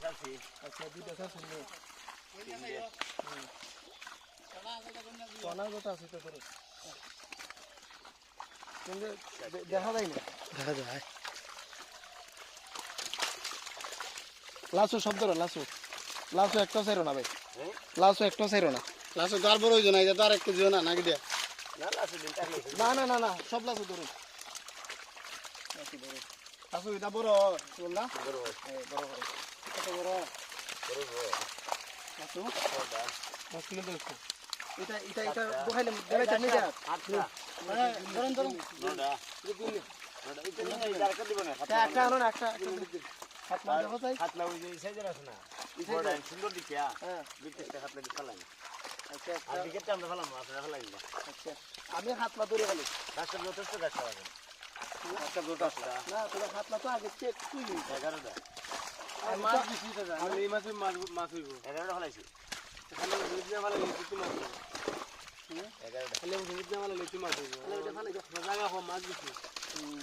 আচ্ছা দুইটা আছে নে সোনার কথা আছে তো তোর কিন্তু দেখা যায় না দেখা যায় লাসু শব্দ লাসু লাসু একটা চাইরো না ভাই লাসু একটা চাইরো না লাসু গার বড় হইছো না এটা তো আর একটা দিও না নাকি দিয়া না না না না সব লাসু ধরুন লাসু এটা বড় শুন না বড় বড় কত বড় লাসু দশ কিলো দেখো এটা এটা এটা বহাইলে দেবে জানি যা আচ্ছা ধরুন ধরুন নডা এটা নিয়ে যার কা দিব না একটা আনো না একটা হাত না দেখো তাই হাত না ওই যে সাইজের আছে না বড় সুন্দর দেখিয়া হ্যাঁ বিটেসটা হাত লাগি ফেলাই আচ্ছা আর দিকেটা আমরা ফেলাম আপনারা ফেলাই না আচ্ছা আমি হাত না ধরে ফেলি গাছটা যথেষ্ট গাছ আছে গাছটা গোটা না তোর হাত না তো আগে চেক তুই 11টা আর মাছ বেশি তো জানি আর এই মাছে মাছ হইবো 11টা ফেলাইছি খালি দুধ না ফেলাই কিছু মাছ 11টা খালি দুধ না ফেলাই কিছু মাছ হইবো তাহলে ওটা ফেলাই জায়গা কম মাছ বেশি